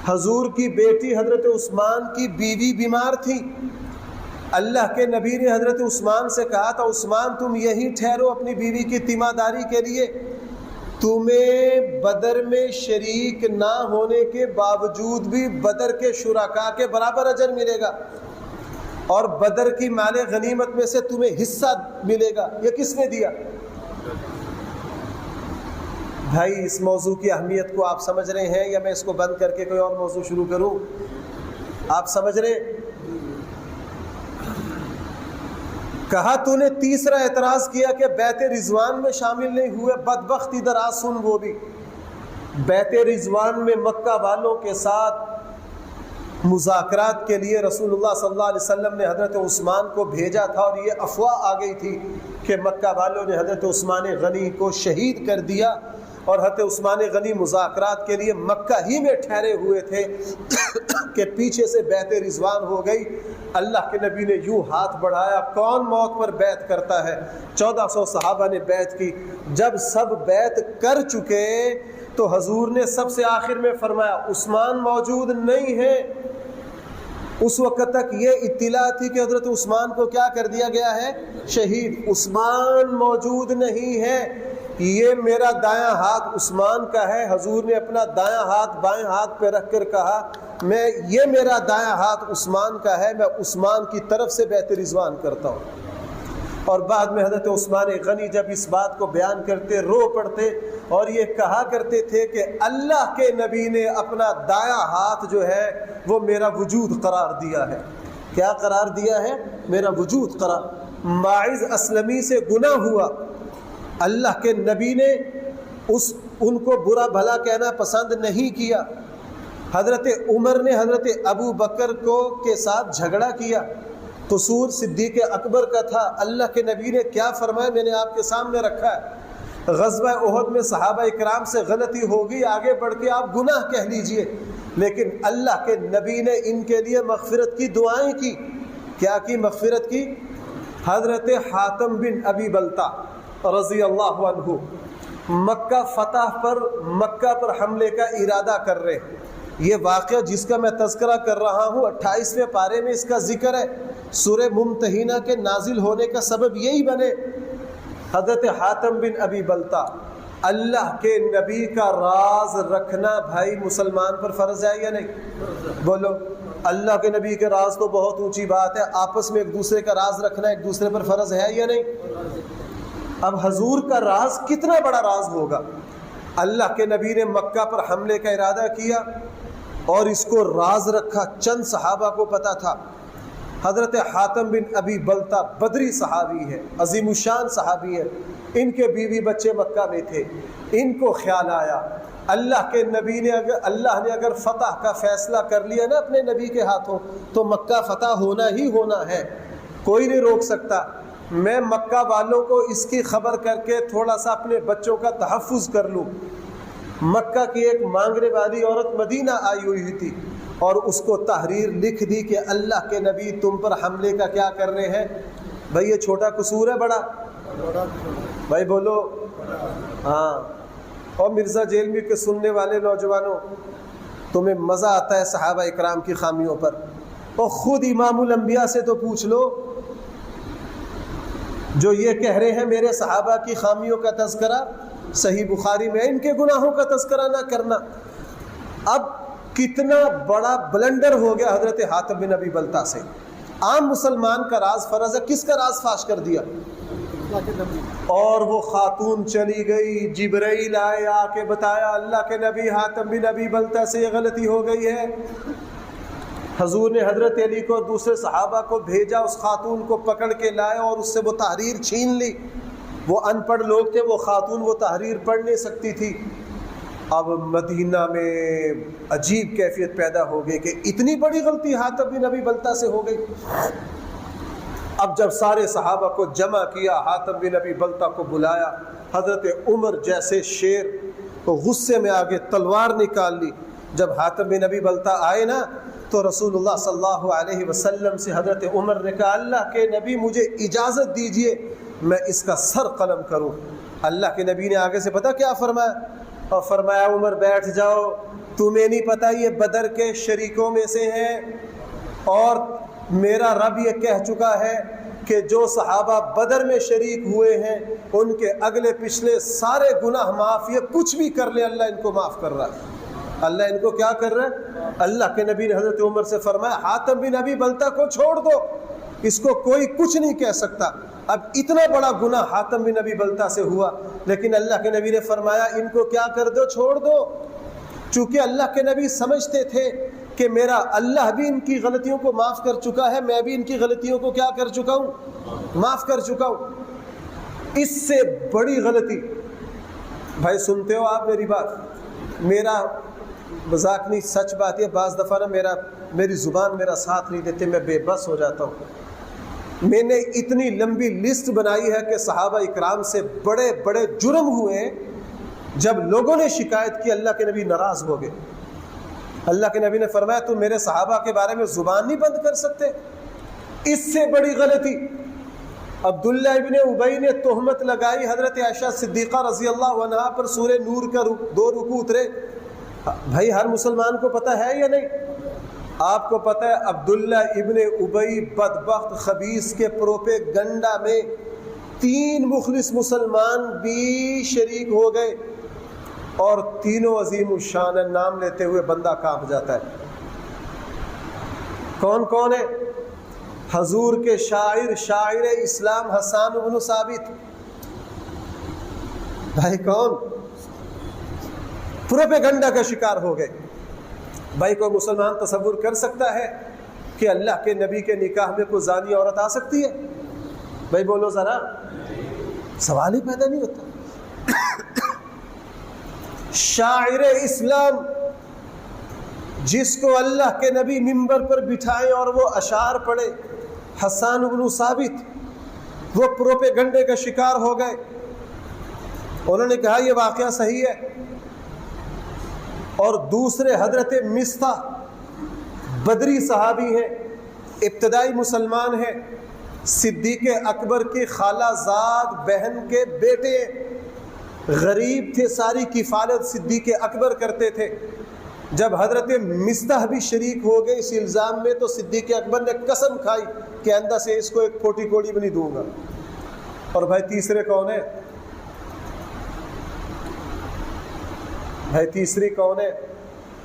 حضور کی بیٹی حضرت عثمان کی بیوی بیمار تھی۔ اللہ کے نبی نے حضرت عثمان سے کہا تھا عثمان تم یہیں ٹھہرو اپنی بیوی کی تیمارداری کے لیے، تمہیں بدر میں شریک نہ ہونے کے باوجود بھی بدر کے شرکاء کے برابر اجر ملے گا، اور بدر کی مال غنیمت میں سے تمہیں حصہ ملے گا۔ یہ کس نے دیا؟ بھائی اس موضوع کی اہمیت کو آپ سمجھ رہے ہیں یا میں اس کو بند کر کے کوئی اور موضوع شروع کروں؟ آپ سمجھ رہے ہیں؟ کہا تو نے تیسرا اعتراض کیا کہ بیعت رضوان میں شامل نہیں ہوئے، بدبخت ادھر آ سن، وہ بھی بیعت رضوان میں مکہ والوں کے ساتھ مذاکرات کے لیے رسول اللہ صلی اللہ علیہ وسلم نے حضرت عثمان کو بھیجا تھا، اور یہ افواہ آ گئی تھی کہ مکہ والوں نے حضرت عثمان غنی کو شہید کر دیا، اور حضرت عثمان غنی مذاکرات کے لیے مکہ ہی میں ٹھہرے ہوئے تھے کہ پیچھے سے بیعت رضوان ہو گئی۔ اللہ کے نبی نے یوں ہاتھ بڑھایا، کون موت پر بیعت کرتا ہے؟ 1400 صحابہ نے بیعت کی۔ جب سب بیعت کر چکے تو حضور نے سب سے آخر میں فرمایا عثمان موجود نہیں ہے۔ اس وقت تک یہ اطلاع تھی کہ حضرت عثمان کو کیا کر دیا گیا ہے؟ شہید۔ عثمان موجود نہیں ہے، یہ میرا دایاں ہاتھ عثمان کا ہے، حضور نے اپنا دایاں ہاتھ بائیں ہاتھ پہ رکھ کر کہا یہ میرا دایاں ہاتھ عثمان کا ہے، میں عثمان کی طرف سے بیعت رضوان کرتا ہوں۔ اور بعد میں حضرت عثمان غنی جب اس بات کو بیان کرتے رو پڑتے اور یہ کہا کرتے تھے کہ اللہ کے نبی نے اپنا دایاں ہاتھ جو ہے وہ میرا وجود قرار دیا ہے۔ کیا قرار دیا ہے؟ میرا وجود قرار۔ ماعز اسلمی سے گناہ ہوا، اللہ کے نبی نے ان کو برا بھلا کہنا پسند نہیں کیا۔ حضرت عمر نے حضرت ابو بکر کے ساتھ جھگڑا کیا، قصور صدیق اکبر کا تھا۔ اللہ کے نبی نے کیا فرمایا میں نے آپ کے سامنے رکھا ہے۔ غزوہ احد میں صحابہ اکرام سے غلطی ہوگی، آگے بڑھ کے آپ گناہ کہہ لیجئے، لیکن اللہ کے نبی نے ان کے لیے مغفرت کی دعائیں کی۔ کیا کی مغفرت کی؟ حضرت حاتم بن ابی بلتا رضی اللہ عنہ مکہ فتح پر مکہ پر حملے کا ارادہ کر رہے ہیں۔ یہ واقعہ جس کا میں تذکرہ کر رہا ہوں 28ویں پارے میں اس کا ذکر ہے۔ سورہ ممتحنہ کے نازل ہونے کا سبب یہی بنے۔ حضرت حاتم بن ابی بلتا، اللہ کے نبی کا راز رکھنا بھائی مسلمان پر فرض ہے یا نہیں؟ بولو، اللہ کے نبی کے راز تو بہت اونچی بات ہے، آپس میں ایک دوسرے کا راز رکھنا ایک دوسرے پر فرض ہے یا نہیں؟ اب حضور کا راز کتنا بڑا راز ہوگا۔ اللہ کے نبی نے مکہ پر حملے کا ارادہ کیا اور اس کو راز رکھا، چند صحابہ کو پتا تھا۔ حضرت حاتم بن ابی بلتا بدری صحابی ہے، عظیم الشان صحابی ہے، ان کے بیوی بچے مکہ میں تھے۔ ان کو خیال آیا اللہ کے نبی نے اللہ نے اگر فتح کا فیصلہ کر لیا نا اپنے نبی کے ہاتھوں تو مکہ فتح ہونا ہی ہونا ہے، کوئی نہیں روک سکتا۔ میں مکہ والوں کو اس کی خبر کر کے تھوڑا سا اپنے بچوں کا تحفظ کر لوں۔ مکہ کی ایک مانگنے والی عورت مدینہ آئی ہوئی تھی اور اس کو تحریر لکھ دی کہ اللہ کے نبی تم پر حملے کا کیا کر رہے ہیں۔ بھائی یہ چھوٹا قصور ہے بڑا؟ بھائی بولو ہاں۔ اور مرزا جیلمی کے سننے والے نوجوانوں، تمہیں مزہ آتا ہے صحابہ اکرام کی خامیوں پر، اور خود امام الانبیاء سے تو پوچھ لو جو یہ کہہ رہے ہیں میرے صحابہ کی خامیوں کا تذکرہ صحیح بخاری میں، ان کے گناہوں کا تذکرہ نہ کرنا۔ اب کتنا بڑا بلنڈر ہو گیا حضرت حاتم بن ابی بلتا سے۔ عام مسلمان کا راز فرض ہے، کس کا راز فاش کر دیا؟ اور وہ خاتون چلی گئی، جبرائیل آئے، آ کے بتایا اللہ کے نبی حاتم بن ابی بلتا سے یہ غلطی ہو گئی ہے۔ حضور نے حضرت علی کو اور دوسرے صحابہ کو بھیجا، اس خاتون کو پکڑ کے لائے اور اس سے وہ تحریر چھین لی۔ وہ ان پڑھ لوگ تھے، وہ خاتون وہ تحریر پڑھ نہیں سکتی تھی۔ اب مدینہ میں عجیب کیفیت پیدا ہو گئی کہ اتنی بڑی غلطی حاتم بن ابی بلتا سے ہو گئی۔ اب جب سارے صحابہ کو جمع کیا، حاتم بن ابی بلتا کو بلایا، حضرت عمر جیسے شیر تو غصے میں آگے تلوار نکال لی۔ جب حاتم بن ابی بلتا آئے نا تو رسول اللہ صلی اللہ علیہ وسلم سے حضرت عمر نے کہا اللہ کے نبی مجھے اجازت دیجئے میں اس کا سر قلم کروں۔ اللہ کے نبی نے آگے سے پتہ کیا فرمایا؟ اور فرمایا عمر بیٹھ جاؤ، تمہیں نہیں پتہ یہ بدر کے شریکوں میں سے ہیں، اور میرا رب یہ کہہ چکا ہے کہ جو صحابہ بدر میں شریک ہوئے ہیں ان کے اگلے پچھلے سارے گناہ معاف، یہ کچھ بھی کر لے اللہ ان کو معاف کر رہا ہے۔ اللہ ان کو کیا کر رہا ہے؟ اللہ کے نبی نے حضرت عمر سے فرمایا حاتم بن ابی بلتا کو چھوڑ دو، اس کو کوئی کچھ نہیں کہہ سکتا۔ اب اتنا بڑا گناہ حاتم بن ابی بلتا سے ہوا، لیکن اللہ کے نبی نے فرمایا ان کو کیا کر دو، چھوڑ دو۔ چونکہ اللہ کے نبی سمجھتے تھے کہ میرا اللہ بھی ان کی غلطیوں کو معاف کر چکا ہے، میں بھی ان کی غلطیوں کو کیا کر چکا ہوں، معاف کر چکا ہوں۔ اس سے بڑی غلطی، بھائی سنتے ہو آپ میری بات، میرا مذاق نہیں سچ بات ہے، بعض دفعہ نا میری زبان میرا ساتھ نہیں دیتے، میں بے بس ہو جاتا ہوں۔ میں نے اتنی لمبی لسٹ بنائی ہے کہ صحابہ اکرام سے بڑے بڑے جرم ہوئے، جب لوگوں نے شکایت کی اللہ کے نبی ناراض ہو گئے۔ اللہ کے نبی نے فرمایا تم میرے صحابہ کے بارے میں زبان نہیں بند کر سکتے؟ اس سے بڑی غلطی عبداللہ ابن ابی نے تہمت لگائی حضرت عائشہ صدیقہ رضی اللہ عنہا پر، سورہ نور کا 2 رکوع اترے۔ بھائی ہر مسلمان کو پتہ ہے یا نہیں؟ آپ کو پتہ ہے عبداللہ ابن ابی بدبخت خبیث کے پروپیگنڈا میں 3 مخلص مسلمان بھی شریک ہو گئے اور تینوں عظیم الشان ہیں، نام لیتے ہوئے بندہ کانپ جاتا ہے۔ کون کون ہے؟ حضور کے شاعر اسلام حسان بن ثابت۔ بھائی کون؟ پروپیگنڈا کا شکار ہو گئے۔ بھائی کوئی مسلمان تصور کر سکتا ہے کہ اللہ کے نبی کے نکاح میں کوئی زانی عورت آ سکتی ہے؟ بھائی بولو ذرا، سوال ہی پیدا نہیں ہوتا۔ شاعر اسلام جس کو اللہ کے نبی منبر پر بٹھائے اور وہ اشعار پڑھے، حسان بن ثابت، وہ پروپیگنڈے کا شکار ہو گئے۔ انہوں نے کہا یہ واقعہ صحیح ہے۔ اور دوسرے حضرت مصطح بدری صحابی ہیں، ابتدائی مسلمان ہیں، صدیق اکبر کی خالہ زاد بہن کے بیٹے، غریب تھے، ساری کفالت صدیق اکبر کرتے تھے۔ جب حضرت مصطح بھی شریک ہو گئے اس الزام میں تو صدیق اکبر نے قسم کھائی کہ آئندہ سے اس کو ایک پھوٹی کوڑی بھی نہیں دوں گا۔ اور بھائی تیسرے کون ہے؟ تیسری کون ہے؟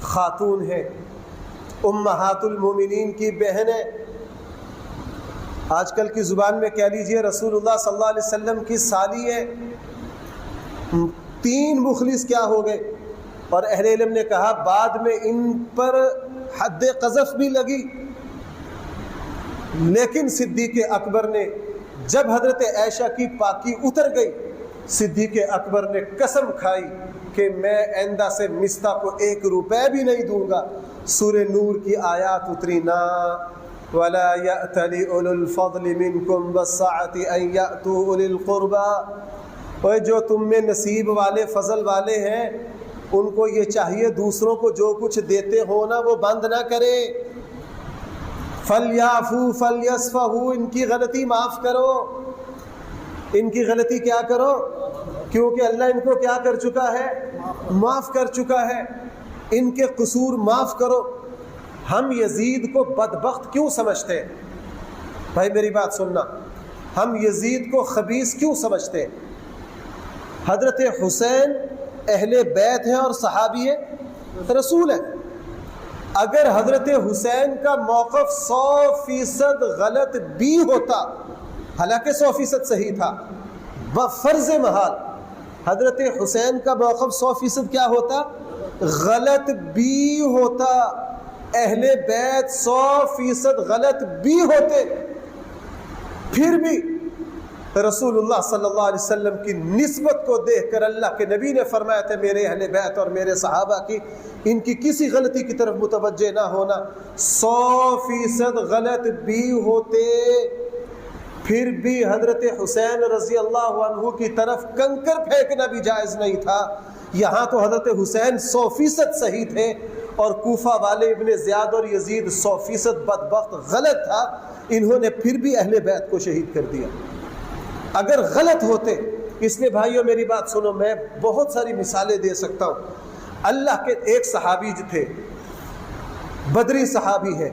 خاتون ہے، امہات المومنین کی بہن ہے، آج کل کی زبان میں کہہ لیجئے رسول اللہ صلی اللہ علیہ وسلم کی سالی ہے۔ 3 مخلص کیا ہو گئے؟ اور اہل علم نے کہا بعد میں ان پر حد قذف بھی لگی، لیکن صدیق اکبر نے جب حضرت عائشہ کی پاکی اتر گئی، صدیق اکبر نے قسم کھائی کہ میں آئندہ سے مصطح کو 1 روپے بھی نہیں دوں گا۔ سورہ نور کی آیات اتری نا وَلَا يَأْتَلِ أُولُو الْفَضْلِ مِنْكُمْ وَالسَّعَةِ أَنْ يَأْتُوا أُولِي الْقُرْبَى۔ اور جو تم میں نصیب والے فضل والے ہیں ان کو یہ چاہیے دوسروں کو جو کچھ دیتے ہو نا وہ بند نہ کرے۔ فَلْيَعْفُوا فَلْيَصْفَحُوا، ان کی غلطی معاف کرو، ان کی غلطی کیا کرو، کیونکہ اللہ ان کو کیا کر چکا ہے؟ معاف کر چکا ہے۔ ان کے قصور معاف کرو۔ ہم یزید کو بدبخت کیوں سمجھتے ہیں؟ بھائی میری بات سننا، ہم یزید کو خبیث کیوں سمجھتے ہیں؟ حضرت حسین اہل بیت ہیں اور صحابی رسول ہیں۔ اگر حضرت حسین کا موقف 100% غلط بھی ہوتا، حالانکہ 100% صحیح تھا، بفرض محال حضرت حسین کا موقف 100% کیا ہوتا؟ غلط بھی ہوتا، اہل بیت 100% غلط بھی ہوتے، پھر بھی رسول اللہ صلی اللہ علیہ وسلم کی نسبت کو دیکھ کر اللہ کے نبی نے فرمایا تھا میرے اہل بیت اور میرے صحابہ کی ان کی کسی غلطی کی طرف متوجہ نہ ہونا۔ 100% غلط بھی ہوتے پھر بھی حضرت حسین رضی اللہ عنہ کی طرف کنکر پھینکنا بھی جائز نہیں تھا۔ یہاں تو حضرت حسین 100% صحیح تھے اور کوفہ والے ابن زیاد اور یزید 100% بدبخت غلط تھا، انہوں نے پھر بھی اہل بیت کو شہید کر دیا۔ اگر غلط ہوتے، اس لیے بھائیوں میری بات سنو، میں بہت ساری مثالیں دے سکتا ہوں۔ اللہ کے ایک صحابی جو تھے، بدری صحابی ہیں،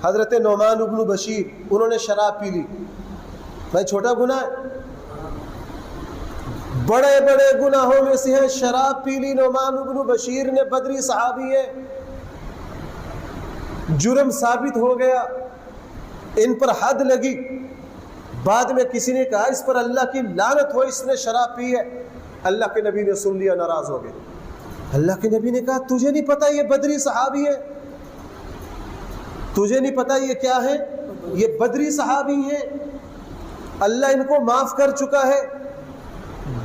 حضرت نعمان بن بشیر، انہوں نے شراب پی لی۔ بھائی چھوٹا گناہ ہے؟ بڑے بڑے گناہوں میں سے ہے، شراب پی لی نعمان بن بشیر نے، بدری صحابی ہے، جرم ثابت ہو گیا، ان پر حد لگی۔ بعد میں کسی نے کہا اس پر اللہ کی لعنت ہو، اس نے شراب پی ہے۔ اللہ کے نبی نے سن لیا، ناراض ہو گئے۔ اللہ کے نبی نے کہا تجھے نہیں پتا یہ بدری صحابی ہے؟ تجھے نہیں پتا یہ کیا ہے؟ یہ بدری صحابی ہیں، اللہ ان کو معاف کر چکا ہے۔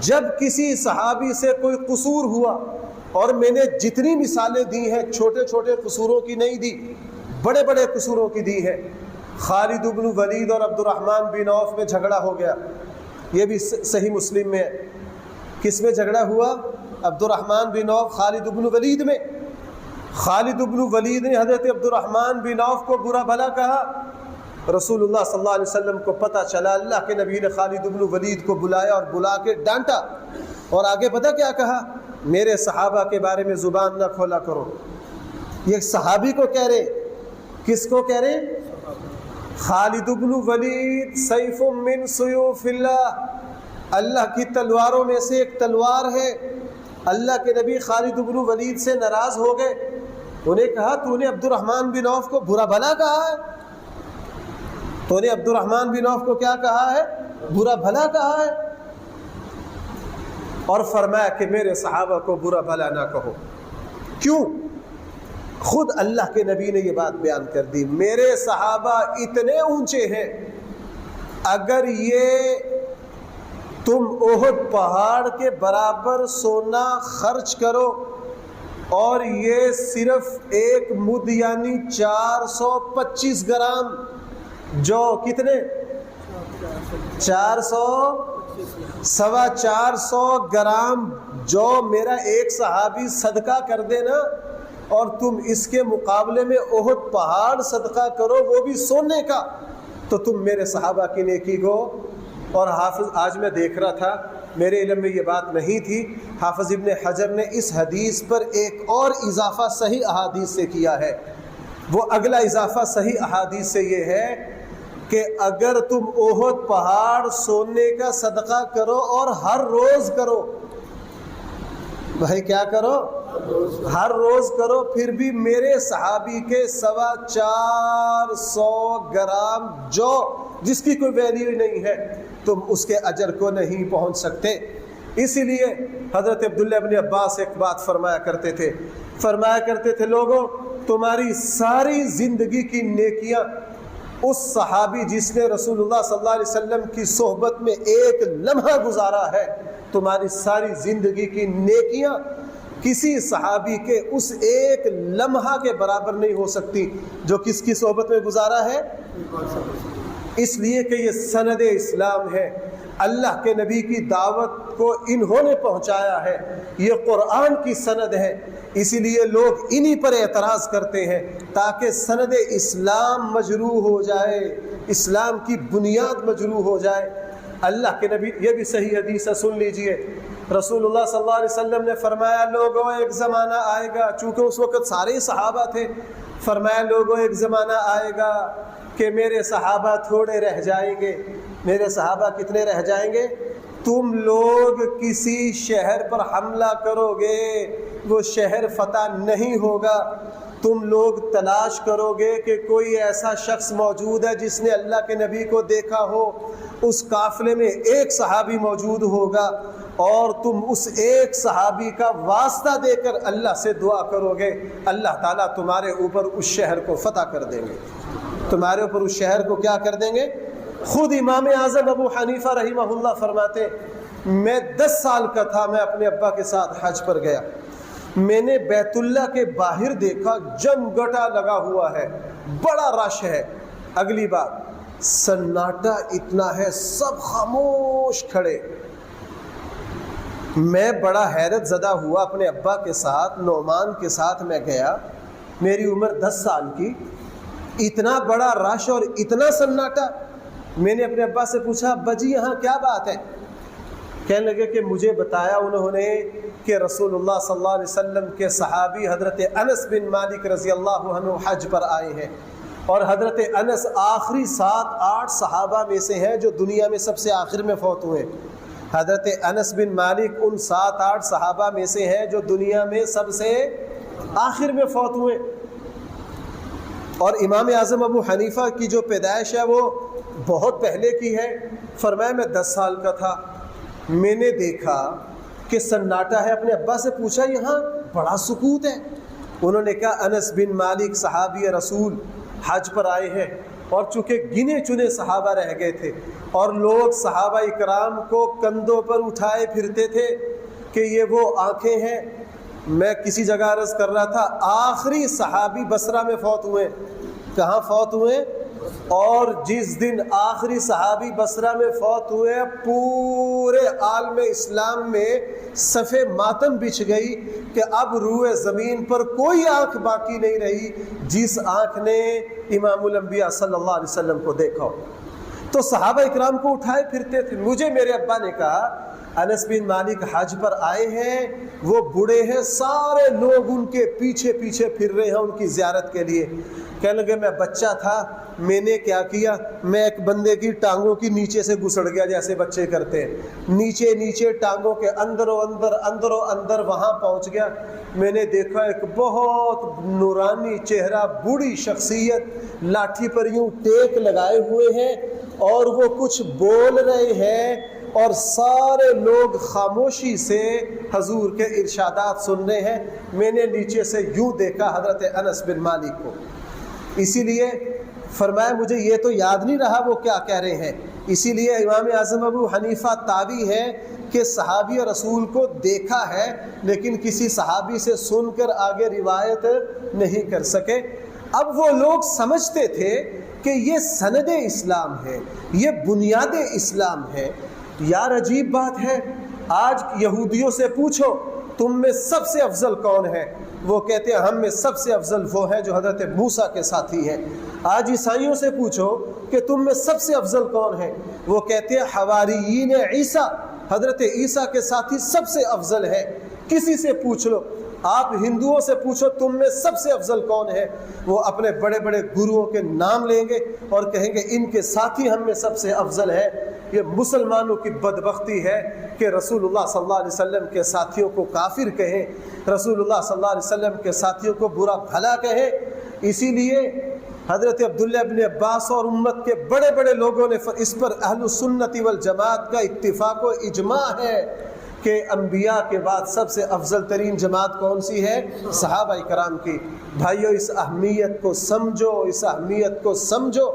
جب کسی صحابی سے کوئی قصور ہوا، اور میں نے جتنی مثالیں دی ہیں چھوٹے چھوٹے قصوروں کی نہیں دی، بڑے بڑے قصوروں کی دی ہے۔ خالد بن ولید اور عبد الرحمن بن عوف میں جھگڑا ہو گیا، یہ بھی صحیح مسلم میں ہے۔ کس میں جھگڑا ہوا؟ عبد الرحمن بن عوف خالد بن ولید میں۔ خالد بن ولید نے حضرت عبد الرحمن بن عوف کو برا بھلا کہا۔ رسول اللہ صلی اللہ علیہ وسلم کو پتہ چلا، اللہ کے نبی نے خالد بن ولید کو بلایا اور بلا کے ڈانٹا، اور آگے پتہ کیا کہا؟ میرے صحابہ کے بارے میں زبان نہ کھولا کرو۔ یہ صحابی کو کہہ رہے، کس کو کہہ رہے؟ خالد بن ولید سیف من سیوف اللہ، اللہ کی تلواروں میں سے ایک تلوار ہے۔ اللہ کے نبی خالد بن ولید سے ناراض ہو گئے، انہیں کہا تو نے عبد الرحمن بن عوف کو برا بھلا کہا ہے، تو نے عبد الرحمن بن عوف کو کیا کہا ہے؟ برا بھلا کہا ہے۔ اور فرمایا کہ میرے صحابہ کو برا بھلا نہ کہو۔ کیوں؟ خود اللہ کے نبی نے یہ بات بیان کر دی، میرے صحابہ اتنے اونچے ہیں، اگر یہ تم احد پہاڑ کے برابر سونا خرچ کرو اور یہ صرف ایک مد یعنی 425 گرام جو کتنے 400 گرام جو میرا ایک صحابی صدقہ کر دے نا، اور تم اس کے مقابلے میں احد پہاڑ صدقہ کرو وہ بھی سونے کا، تو تم میرے صحابہ کی نیکی کو۔ اور حافظ، آج میں دیکھ رہا تھا، میرے علم میں یہ بات نہیں تھی، حافظ ابن حجر نے اس حدیث پر ایک اور اضافہ صحیح احادیث سے کیا ہے۔ وہ اگلا اضافہ صحیح احادیث سے یہ ہے کہ اگر تم احد پہاڑ سونے کا صدقہ کرو اور ہر روز کرو، بھائی کیا کرو؟ ہر روز کرو، پھر بھی میرے صحابی کے 450 گرام جو جس کی کوئی ویلیو نہیں ہے، تم اس کے اجر کو نہیں پہنچ سکتے۔ اسی لیے حضرت عبداللہ ابن عباس ایک بات فرمایا کرتے تھے لوگوں، تمہاری ساری زندگی کی نیکیاں اس صحابی جس نے رسول اللہ صلی اللہ علیہ وسلم کی صحبت میں ایک لمحہ گزارا ہے، تمہاری ساری زندگی کی نیکیاں کسی صحابی کے اس ایک لمحہ کے برابر نہیں ہو سکتی جو کس کی صحبت میں گزارا ہے۔ اس لیے کہ یہ سند اسلام ہے، اللہ کے نبی کی دعوت کو انہوں نے پہنچایا ہے، یہ قرآن کی سند ہے، اسی لیے لوگ انہی پر اعتراض کرتے ہیں تاکہ سند اسلام مجروح ہو جائے، اسلام کی بنیاد مجروح ہو جائے۔ اللہ کے نبی، یہ بھی صحیح حدیث ہے، سن لیجئے، رسول اللہ صلی اللہ علیہ وسلم نے فرمایا لوگوں ایک زمانہ آئے گا، چونکہ اس وقت سارے صحابہ تھے، فرمایا لوگوں ایک زمانہ آئے گا کہ میرے صحابہ تھوڑے رہ جائیں گے۔ میرے صحابہ کتنے رہ جائیں گے؟ تم لوگ کسی شہر پر حملہ کرو گے، وہ شہر فتح نہیں ہوگا، تم لوگ تلاش کرو گے کہ کوئی ایسا شخص موجود ہے جس نے اللہ کے نبی کو دیکھا ہو، اس قافلے میں ایک صحابی موجود ہوگا، اور تم اس ایک صحابی کا واسطہ دے کر اللہ سے دعا کرو گے، اللہ تعالیٰ تمہارے اوپر اس شہر کو فتح کر دیں گے، تمہارے اوپر اس شہر کو کیا کر دیں گے؟ خود امام اعظم ابو حنیفہ رحمہ اللہ فرماتے، میں 10 سال کا تھا، میں اپنے ابا کے ساتھ حج پر گیا، میں نے بیت اللہ کے باہر دیکھا جمگٹا لگا ہوا ہے، بڑا رش ہے، اگلی بات سناٹا اتنا ہے، سب خاموش کھڑے۔ میں بڑا حیرت زدہ ہوا، اپنے ابا کے ساتھ، نعمان کے ساتھ میں گیا، میری عمر 10 سال کی، اتنا بڑا رش اور اتنا سناٹا۔ میں نے اپنے ابا سے پوچھا ابا جی یہاں کیا بات ہے؟ کہنے لگے کہ مجھے بتایا انہوں نے کہ رسول اللہ صلی اللہ علیہ وسلم کے صحابی حضرت انس بن مالک رضی اللہ عنہ حج پر آئے ہیں، اور حضرت انس آخری 7-8 صحابہ میں سے ہیں جو دنیا میں سب سے آخر میں فوت ہوئے۔ حضرت انس بن مالک ان 7-8 صحابہ میں سے ہیں جو دنیا میں سب سے آخر میں فوت ہوئے، اور امام اعظم ابو حنیفہ کی جو پیدائش ہے وہ بہت پہلے کی ہے۔ فرمایا میں 10 سال کا تھا، میں نے دیکھا کہ سناٹا ہے، اپنے ابا سے پوچھا یہاں بڑا سکوت ہے؟ انہوں نے کہا انس بن مالک صحابی رسول حج پر آئے ہیں، اور چونکہ گنے چنے صحابہ رہ گئے تھے، اور لوگ صحابہ اکرام کو کندھوں پر اٹھائے پھرتے تھے کہ یہ وہ آنکھیں ہیں۔ میں کسی جگہ عرض کر رہا تھا آخری صحابی بصرہ میں فوت ہوئے، کہاں فوت ہوئے؟ اور جس دن آخری صحابی بصرہ میں فوت ہوئے پورے عالم اسلام میں صف ماتم بچھ گئی کہ اب روئے زمین پر کوئی آنکھ باقی نہیں رہی جس آنکھ نے امام الانبیاء صلی اللہ علیہ وسلم کو دیکھا ہو۔ تو صحابہ اکرام کو اٹھائے پھرتے تھے۔ مجھے میرے ابا نے کہا انس بن مالک حج پر آئے ہیں، وہ بوڑھے ہیں، سارے لوگ ان کے پیچھے پیچھے پھر رہے ہیں ان کی زیارت کے لیے۔ کہنے لگے میں بچہ تھا، میں نے کیا کیا، میں ایک بندے کی ٹانگوں کی نیچے سے گھسڑ گیا جیسے بچے کرتے ہیں، نیچے نیچے ٹانگوں کے اندر و اندر وہاں پہنچ گیا۔ میں نے دیکھا ایک بہت نورانی چہرہ، بوڑھی شخصیت، لاٹھی پر یوں ٹیک لگائے ہوئے ہیں اور وہ کچھ بول رہے ہیں، اور سارے لوگ خاموشی سے حضور کے ارشادات سن رہے ہیں۔ میں نے نیچے سے یوں دیکھا حضرت انس بن مالک کو، اسی لیے فرمایا مجھے یہ تو یاد نہیں رہا وہ کیا کہہ رہے ہیں۔ اسی لیے امام اعظم ابو حنیفہ تابعی ہے کہ صحابی رسول کو دیکھا ہے لیکن کسی صحابی سے سن کر آگے روایت نہیں کر سکے۔ اب وہ لوگ سمجھتے تھے کہ یہ سند اسلام ہے، یہ بنیاد اسلام ہے۔ یار عجیب بات ہے، آج یہودیوں سے پوچھو تم میں سب سے افضل کون ہے، وہ کہتے ہیں ہم میں سب سے افضل وہ ہیں جو حضرت موسیٰ کے ساتھی ہیں۔ آج عیسائیوں سے پوچھو کہ تم میں سب سے افضل کون ہے، وہ کہتے ہیں حواریین عیسیٰ، حضرت عیسیٰ کے ساتھی سب سے افضل ہے۔ کسی سے پوچھ لو، آپ ہندوؤں سے پوچھو تم میں سب سے افضل کون ہے، وہ اپنے بڑے بڑے گروؤں کے نام لیں گے اور کہیں گے ان کے ساتھی ہم میں سب سے افضل ہے۔ یہ مسلمانوں کی بدبختی ہے کہ رسول اللہ صلی اللہ علیہ وسلم کے ساتھیوں کو کافر کہیں، رسول اللہ صلی اللہ علیہ وسلم کے ساتھیوں کو برا بھلا کہیں۔ اسی لیے حضرت عبداللہ بن عباس اور امت کے بڑے بڑے لوگوں نے اس پر اہل السنت والجماعت کا اتفاق و اجماع ہے کہ انبیاء کے بعد سب سے افضل ترین جماعت کون سی ہے؟ صحابہ کرام کی۔ بھائیو اس اہمیت کو سمجھو، اس اہمیت کو سمجھو۔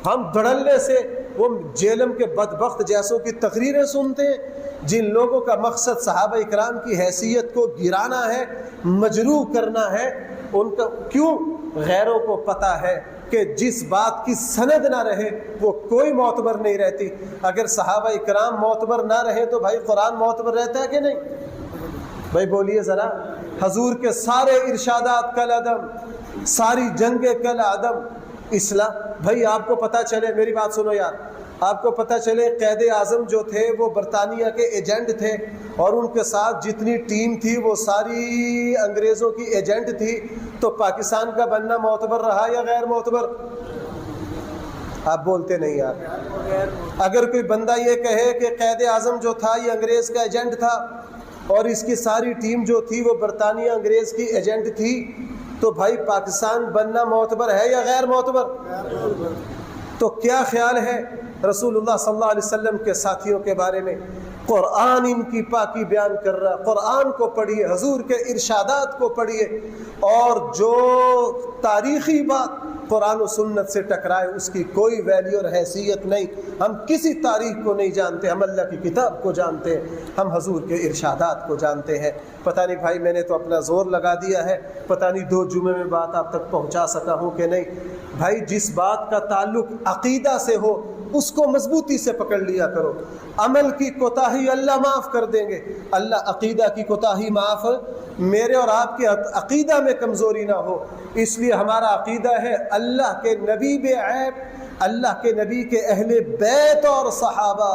ہم دھڑلے سے وہ جیلم کے بدبخت جیسوں کی تقریریں سنتے ہیں جن لوگوں کا مقصد صحابہ کرام کی حیثیت کو گرانا ہے، مجروح کرنا ہے۔ ان کا کیوں؟ غیروں کو پتہ ہے کہ جس بات کی سند نہ رہے وہ کوئی معتبر نہیں رہتی۔ اگر صحابہ کرام معتبر نہ رہے تو بھائی قرآن معتبر رہتا ہے کہ نہیں؟ بھائی بولیے ذرا۔ حضور کے سارے ارشادات کل عدم، ساری جنگیں کل عدم، اسلام۔ بھائی آپ کو پتہ چلے، میری بات سنو یار، آپ کو پتہ چلے قائد اعظم جو تھے وہ برطانیہ کے ایجنٹ تھے اور ان کے ساتھ جتنی ٹیم تھی وہ ساری انگریزوں کی ایجنٹ تھی، تو پاکستان کا بننا معتبر رہا یا غیر معتبر؟ آپ بولتے نہیں یار۔ اگر کوئی بندہ یہ کہے کہ قائد اعظم جو تھا یہ انگریز کا ایجنٹ تھا اور اس کی ساری ٹیم جو تھی وہ برطانیہ انگریز کی ایجنٹ تھی، تو بھائی پاکستان بننا معتبر ہے یا غیر معتبر؟ تو کیا خیال ہے رسول اللہ صلی اللہ علیہ وسلم کے ساتھیوں کے بارے میں؟ قرآن ان کی پاکی بیان کر رہا، قرآن کو پڑھیے، حضور کے ارشادات کو پڑھیے، اور جو تاریخی بات قرآن و سنت سے ٹکرائے اس کی کوئی ویلیو اور حیثیت نہیں۔ ہم کسی تاریخ کو نہیں جانتے، ہم اللہ کی کتاب کو جانتے ہیں، ہم حضور کے ارشادات کو جانتے ہیں۔ پتہ نہیں بھائی میں نے تو اپنا زور لگا دیا ہے، پتہ نہیں 2 جمعے میں بات آپ تک پہنچا سکا ہوں کہ نہیں۔ بھائی جس بات کا تعلق عقیدہ سے ہو اس کو مضبوطی سے پکڑ لیا کرو۔ عمل کی کوتاہی اللہ معاف کر دیں گے، اللہ عقیدہ کی کوتاہی معاف۔ میرے اور آپ کے عقیدہ میں کمزوری نہ ہو، اس لیے ہمارا عقیدہ ہے اللہ کے نبی بے عیب، اللہ کے نبی کے اہل بیت اور صحابہ،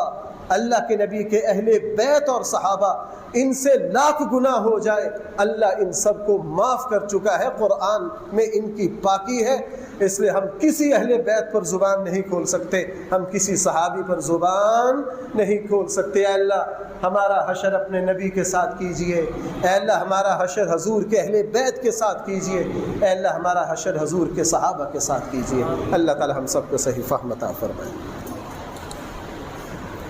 اللہ کے نبی کے اہل بیت اور صحابہ، ان سے لاکھ گناہ ہو جائے اللہ ان سب کو معاف کر چکا ہے، قرآن میں ان کی پاکی ہے۔ اس لیے ہم کسی اہل بیت پر زبان نہیں کھول سکتے، ہم کسی صحابی پر زبان نہیں کھول سکتے۔ اے اللہ ہمارا حشر اپنے نبی کے ساتھ کیجئے، اے اللہ ہمارا حشر حضور کے اہل بیت کے ساتھ کیجئے، اے اللہ ہمارا حشر حضور کے صحابہ کے ساتھ کیجئے۔ اللہ تعالی ہم سب کو صحیح فہم عطا فرمائے۔